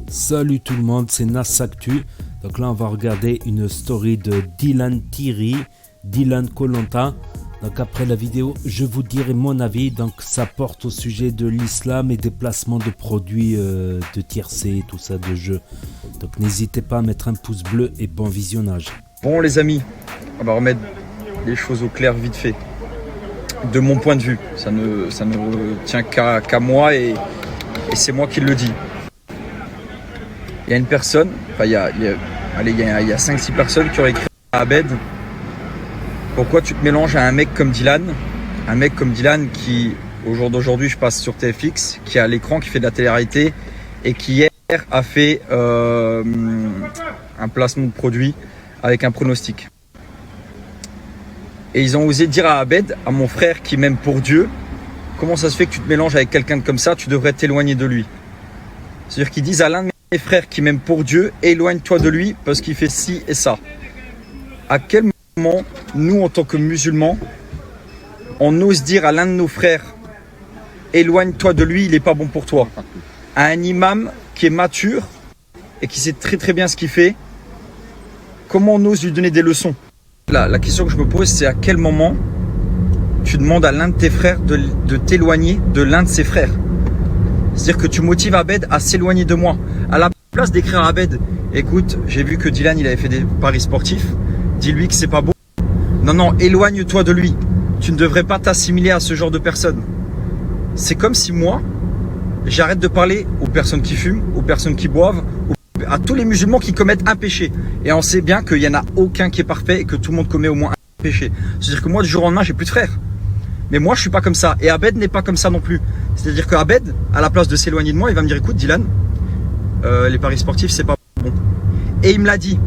Salut tout le monde, c'est Nas Actu. Donc là on va regarder une story de Dylan Thierry, Dylan Koh-Lanta. Donc après la vidéo je vous dirai mon avis. Donc ça porte au sujet de l'islam et des placements de produits de tiercé, tout ça, de jeux. Donc n'hésitez pas à mettre un pouce bleu et bon visionnage. Bon les amis, on va remettre les choses au clair vite fait. De mon point de vue, ça ne tient qu'à moi et c'est moi qui le dis. Il y a une personne, enfin il y a 5-6 personnes qui auraient écrit à Abed: pourquoi tu te mélanges à un mec comme Dylan? Un mec comme Dylan qui, au jour d'aujourd'hui, je passe sur TFX, qui a l'écran, qui fait de la télé-réalité et qui hier a fait un placement de produit avec un pronostic. Et ils ont osé dire à Abed, à mon frère qui m'aime pour Dieu: comment ça se fait que tu te mélanges avec quelqu'un comme ça, tu devrais t'éloigner de lui. C'est-à-dire qu'ils disent à l'un de mes frères qui m'aime pour Dieu: éloigne-toi de lui parce qu'il fait ci et ça. À quel moment, nous en tant que musulmans, on ose dire à l'un de nos frères: éloigne-toi de lui, il n'est pas bon pour toi? À un imam qui est mature et qui sait très très bien ce qu'il fait, comment on ose lui donner des leçons? La question que je me pose, c'est à quel moment tu demandes à l'un de tes frères de t'éloigner de l'un de ses frères? C'est-à-dire que tu motives Abed à s'éloigner de moi. À la place d'écrire à Abed: écoute, j'ai vu que Dylan il avait fait des paris sportifs, dis-lui que c'est pas bon. Non, éloigne-toi de lui. Tu ne devrais pas t'assimiler à ce genre de personnes. C'est comme si moi, j'arrête de parler aux personnes qui fument, aux personnes qui boivent, à tous les musulmans qui commettent un péché. Et on sait bien qu'il n'y en a aucun qui est parfait et que tout le monde commet au moins un péché. C'est-à-dire que moi, du jour au lendemain, j'ai plus de frères. Mais moi, je suis pas comme ça. Et Abed n'est pas comme ça non plus. C'est-à-dire que Abed, à la place de s'éloigner de moi, il va me dire: écoute Dylan, les paris sportifs, c'est pas bon. Et il me l'a dit.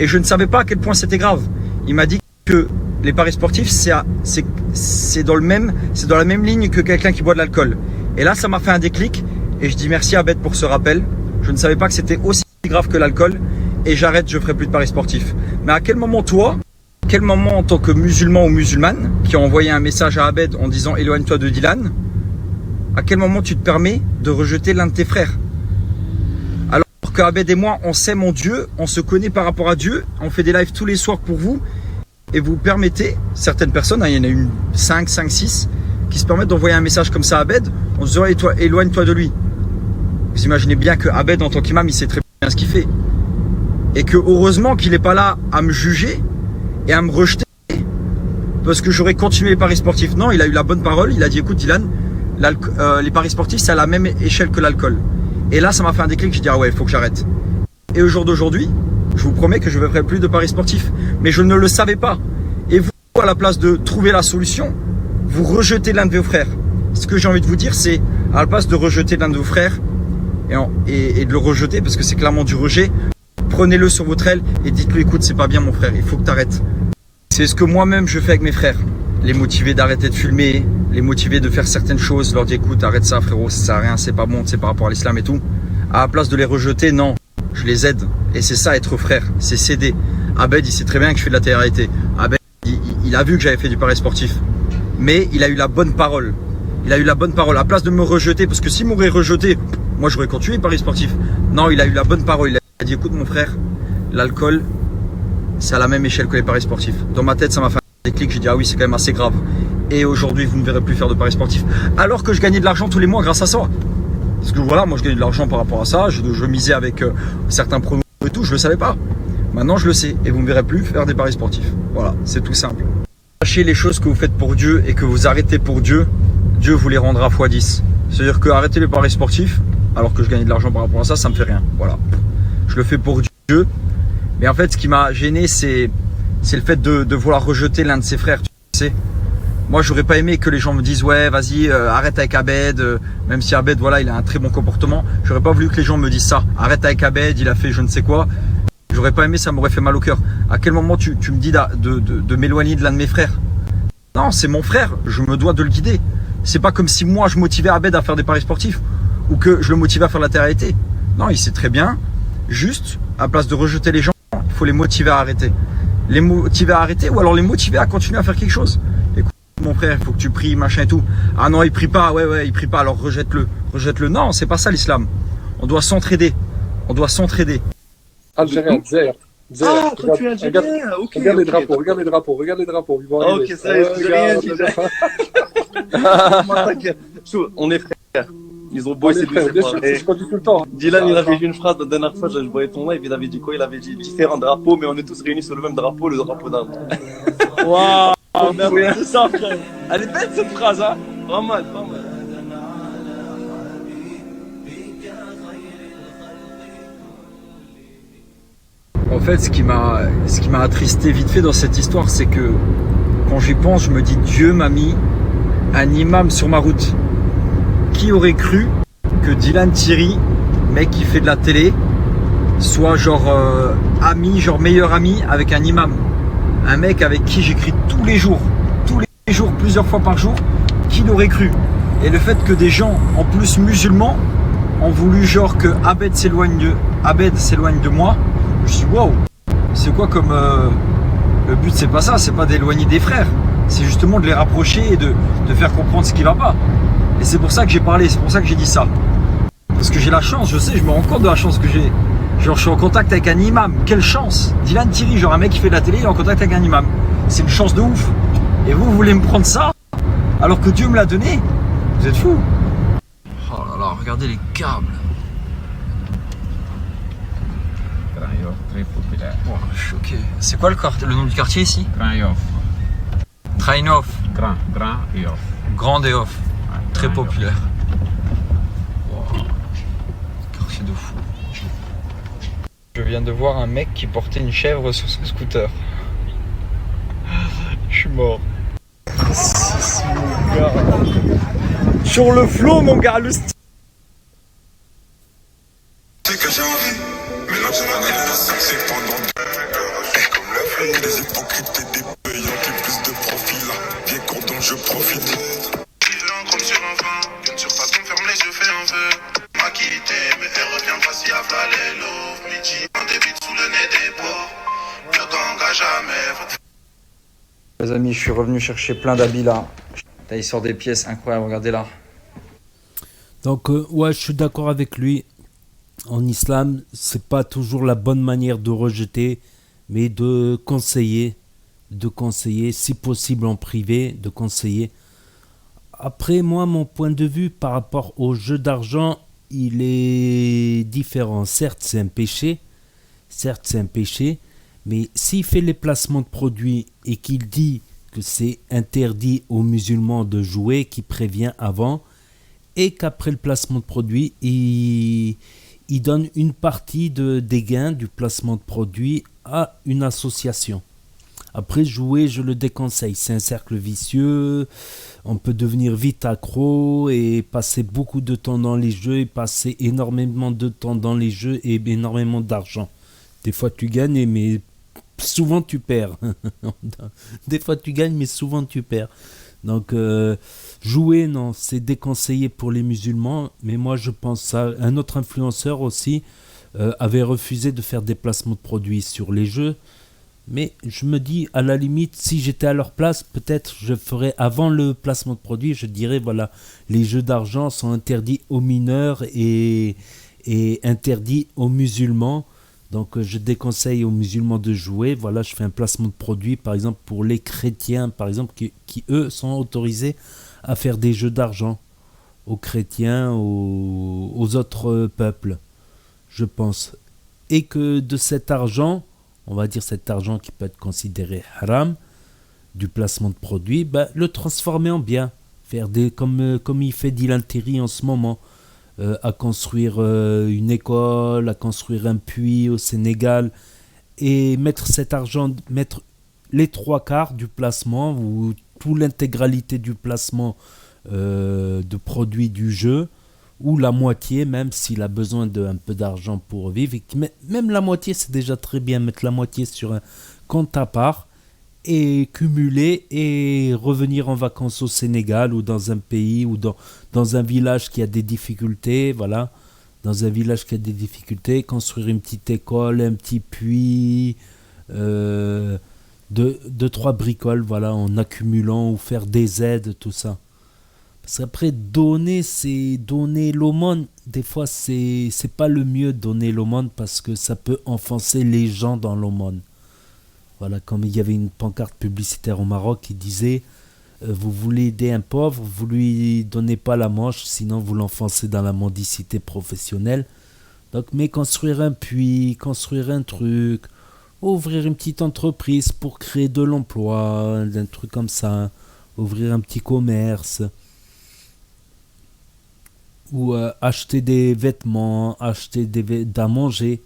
Et je ne savais pas à quel point c'était grave. Il m'a dit que les paris sportifs, c'est dans la même ligne que quelqu'un qui boit de l'alcool. Et là, ça m'a fait un déclic. Et je dis merci à Abed pour ce rappel. Je ne savais pas que c'était aussi grave que l'alcool. Et j'arrête, je ferai plus de paris sportifs. Mais à quel moment toi, en tant que musulman ou musulmane, qui a envoyé un message à Abed en disant éloigne-toi de Dylan, à quel moment tu te permets de rejeter l'un de tes frères? Alors qu'Abed et moi, on s'aime en Dieu, on se connaît par rapport à Dieu, on fait des lives tous les soirs pour vous, et vous permettez, certaines personnes, il y en a une 5, 6, qui se permettent d'envoyer un message comme ça à Abed en se disant éloigne-toi de lui. Vous imaginez bien que Abed, en tant qu'imam, il sait très bien ce qu'il fait. Et que heureusement qu'il n'est pas là à me juger et à me rejeter parce que j'aurais continué les paris sportifs. Non, il a eu la bonne parole. Il a dit: écoute Dylan, les paris sportifs, c'est à la même échelle que l'alcool. Et là, ça m'a fait un déclic. J'ai dit: ah ouais, il faut que j'arrête. Et au jour d'aujourd'hui, je vous promets que je ne ferai plus de paris sportifs. Mais je ne le savais pas. Et vous, à la place de trouver la solution, vous rejetez l'un de vos frères. Ce que j'ai envie de vous dire, c'est à la place de rejeter l'un de vos frères et de le rejeter, parce que c'est clairement du rejet, prenez-le sur votre aile et dites-lui: écoute, c'est pas bien mon frère, il faut que tu arrêtes. C'est ce que moi-même je fais avec mes frères. Les motiver d'arrêter de fumer, les motiver de faire certaines choses, leur dire: écoute, arrête ça frérot, ça sert à rien, c'est pas bon, c'est par rapport à l'islam et tout. À la place de les rejeter, non, je les aide. Et c'est ça être frère, c'est s'aider. Abed, il sait très bien que je fais de la télé-réalité. Abed, il a vu que j'avais fait du pari sportif. Mais il a eu la bonne parole. À la place de me rejeter, parce que s'il m'aurait rejeté, moi j'aurais continué les paris sportifs. Non, il a eu la bonne parole. Il a dit: écoute mon frère, l'alcool, c'est à la même échelle que les paris sportifs. Dans ma tête, ça m'a fait un déclic. J'ai dit: ah oui, c'est quand même assez grave. Et aujourd'hui, vous ne verrez plus faire de paris sportifs. Alors que je gagnais de l'argent tous les mois grâce à ça. Parce que voilà, moi je gagnais de l'argent par rapport à ça. Je misais avec certains pronos et tout. Je ne le savais pas. Maintenant, je le sais. Et vous ne me verrez plus faire des paris sportifs. Voilà, c'est tout simple. Sachez les choses que vous faites pour Dieu et que vous arrêtez pour Dieu, Dieu vous les rendra x10. C'est-à-dire que arrêter les paris sportifs, alors que je gagnais de l'argent par rapport à ça, ça me fait rien. Voilà. Je le fais pour Dieu. Mais en fait, ce qui m'a gêné, c'est le fait de vouloir rejeter l'un de ses frères. Tu sais, moi, j'aurais pas aimé que les gens me disent: ouais, vas-y, arrête avec Abed. Même si Abed, voilà, il a un très bon comportement. J'aurais pas voulu que les gens me disent ça. Arrête avec Abed, il a fait je ne sais quoi. J'aurais pas aimé, ça m'aurait fait mal au cœur. À quel moment tu me dis de m'éloigner de l'un de mes frères? Non, c'est mon frère, je me dois de le guider. C'est pas comme si moi je motivais Abed à faire des paris sportifs ou que je le motivais à faire de la télé-réalité. Non, il sait très bien. Juste, à place de rejeter les gens, il faut les motiver à arrêter. Les motiver à arrêter ou alors les motiver à continuer à faire quelque chose. Écoute, mon frère, il faut que tu pries, machin et tout. Ah non, il prie pas, ouais, il prie pas, alors rejette-le. Non, c'est pas ça l'islam. On doit s'entraider. On doit s'entraider. Algérien, Zer. Ah, toi tu es algérien, ok. Regarde les ok, drapeaux, d'accord. regarde les drapeaux, regarde les drapeaux. Ils vont Ah, arriver. ok, ça y est, j'ai rien dit. T'inquiète. Chou, on est frères. Ils ont beau Bon, les essayer de frères, nous bien sûr, c'est séparer. ce qu'on dit tout le temps. Dylan, il avait dit une phrase la dernière fois, je voyais ton live, il avait dit quoi? Il avait dit différents drapeaux, mais on est tous réunis sur le même drapeau, le drapeau d'Inde. Waouh, C'est ça, frère. Elle est belle cette phrase, hein? Pas mal, pas mal. En fait, ce qui m'a attristé vite fait dans cette histoire, c'est que quand j'y pense, je me dis Dieu m'a mis un imam sur ma route. Qui aurait cru que Dylan Thierry, mec qui fait de la télé, soit genre ami, genre meilleur ami avec un imam. Un mec avec qui j'écris tous les jours, plusieurs fois par jour. Qui l'aurait cru? Et le fait que des gens, en plus musulmans, ont voulu genre que Abed s'éloigne de moi. Je me suis dit, waouh, c'est quoi comme. Le but, c'est pas ça, c'est pas d'éloigner des frères. C'est justement de les rapprocher et de faire comprendre ce qui va pas. Et c'est pour ça que j'ai parlé, c'est pour ça que j'ai dit ça. Parce que j'ai la chance, je sais, je me rends compte de la chance que j'ai. Genre, je suis en contact avec un imam. Quelle chance! Dylan Thierry, genre un mec qui fait de la télé, il est en contact avec un imam. C'est une chance de ouf. Et vous voulez me prendre ça alors que Dieu me l'a donné? Vous êtes fous. Oh là là, regardez les câbles. Très populaire. Oh, je suis choqué. C'est quoi le nom du quartier ici? Grand et off. Train-off. Grand et off. Grande et off. Ouais, Très grand et off. populaire. Wow. Quartier de fou. Je viens de voir un mec qui portait une chèvre sur son scooter. Je suis mort. Mon gars. Sur le flot, mon gars, le style. C'est que j'ai envie, mais là j'ai la nette, c'est pendant comme la fille, des hypocrites et des payants qui plus de profil là, viens court dont je profite. Comme sur un vin, que sur pas ton ferme les yeux, fais un vœu. M'a quitté, mais elle reviendra si à les love. Midi, on débite sous le nez des porcs. Le gang à jamais. Les amis, je suis revenu chercher plein d'habits là. Là, il sort des pièces incroyables, regardez là. Donc, ouais, je suis d'accord avec lui. En islam, c'est pas toujours la bonne manière de rejeter, mais de conseiller, si possible en privé, de conseiller. Après, moi, mon point de vue par rapport au jeu d'argent, il est différent. Certes, c'est un péché, mais s'il fait les placements de produits et qu'il dit que c'est interdit aux musulmans de jouer, qu'il prévient avant, et qu'après le placement de produits, il donne une partie des gains du placement de produits à une association. Après, jouer, je le déconseille. C'est un cercle vicieux. On peut devenir vite accro et passer beaucoup de temps dans les jeux et passer énormément de temps dans les jeux et énormément d'argent. Des fois, tu gagnes, mais souvent, tu perds. Des fois, tu gagnes, mais souvent, tu perds. Donc, jouer, non, c'est déconseillé pour les musulmans. Mais moi, je pense ça. Un autre influenceur aussi avait refusé de faire des placements de produits sur les jeux. Mais je me dis, à la limite, si j'étais à leur place, peut-être je ferais avant le placement de produit, je dirais, voilà, les jeux d'argent sont interdits aux mineurs et interdits aux musulmans. Donc je déconseille aux musulmans de jouer. Voilà, je fais un placement de produit, par exemple, pour les chrétiens, par exemple, qui eux, sont autorisés à faire des jeux d'argent. Aux chrétiens, aux autres peuples, je pense. Et que de cet argent, on va dire cet argent qui peut être considéré haram, du placement de produits, le transformer en bien. Faire comme il fait Dylan Thierry en ce moment, à construire une école, à construire un puits au Sénégal, et mettre cet argent, mettre les 3/4 du placement, ou toute l'intégralité du placement de produits du jeu, ou la moitié, même s'il a besoin d'un peu d'argent pour vivre. Même la moitié, c'est déjà très bien. Mettre la moitié sur un compte à part et cumuler et revenir en vacances au Sénégal ou dans un pays ou dans un village qui a des difficultés. Voilà, dans un village qui a des difficultés, construire une petite école, un petit puits, deux, trois bricoles, voilà, en accumulant ou faire des aides, tout ça. Parce qu'après, donner, c'est donner l'aumône. Des fois, c'est pas le mieux donner l'aumône parce que ça peut enfoncer les gens dans l'aumône. Voilà, comme il y avait une pancarte publicitaire au Maroc qui disait vous voulez aider un pauvre, vous lui donnez pas la manche, sinon vous l'enfoncez dans la mendicité professionnelle. Donc, mais construire un puits, construire un truc, ouvrir une petite entreprise pour créer de l'emploi, un truc comme ça, ouvrir un petit commerce, ou acheter des vêtements, acheter à manger.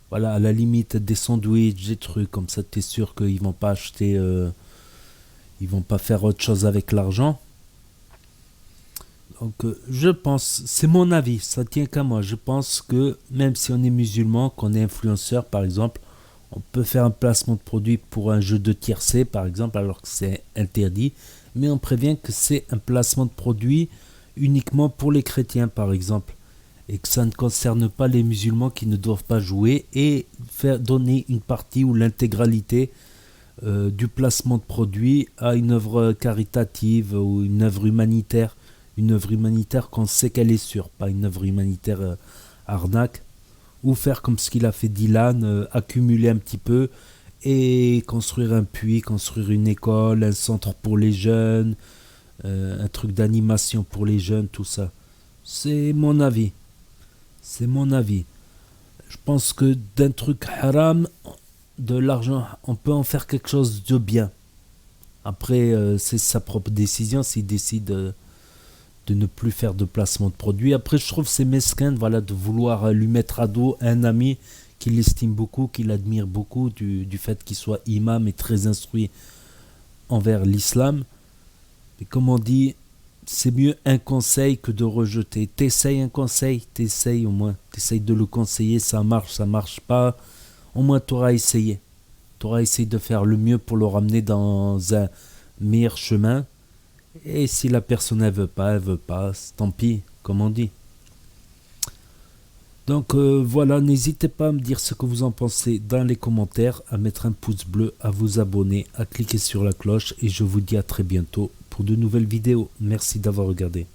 Voilà, à la limite des sandwichs, des trucs comme ça, t'es sûr qu'ils vont pas acheter, ils vont pas faire autre chose avec l'argent. Donc je pense, c'est mon avis, ça tient qu'à moi. Je pense que même si on est musulman, qu'on est influenceur par exemple, on peut faire un placement de produit pour un jeu de tiercé par exemple, alors que c'est interdit. Mais on prévient que c'est un placement de produit uniquement pour les chrétiens par exemple. Et que ça ne concerne pas les musulmans qui ne doivent pas jouer et faire donner une partie ou l'intégralité du placement de produit à une œuvre caritative ou une œuvre humanitaire. Une œuvre humanitaire qu'on sait qu'elle est sûre, pas une œuvre humanitaire arnaque. Ou faire comme ce qu'il a fait Dylan, accumuler un petit peu et construire un puits, construire une école, un centre pour les jeunes, un truc d'animation pour les jeunes, tout ça. C'est mon avis. C'est mon avis. Je pense que d'un truc haram, de l'argent, on peut en faire quelque chose de bien. Après, c'est sa propre décision s'il décide de ne plus faire de placement de produit. Après, je trouve que c'est mesquin, voilà, de vouloir lui mettre à dos un ami qu'il estime beaucoup, qu'il admire beaucoup, du fait qu'il soit imam et très instruit envers l'islam. Mais comme on dit, c'est mieux un conseil que de rejeter. T'essayes un conseil, t'essayes au moins. T'essayes de le conseiller, ça marche pas. Au moins t'auras essayé. T'auras essayé de faire le mieux pour le ramener dans un meilleur chemin. Et si la personne elle veut pas, tant pis, comme on dit. Donc voilà, n'hésitez pas à me dire ce que vous en pensez dans les commentaires, à mettre un pouce bleu, à vous abonner, à cliquer sur la cloche et je vous dis à très bientôt pour de nouvelles vidéos. Merci d'avoir regardé.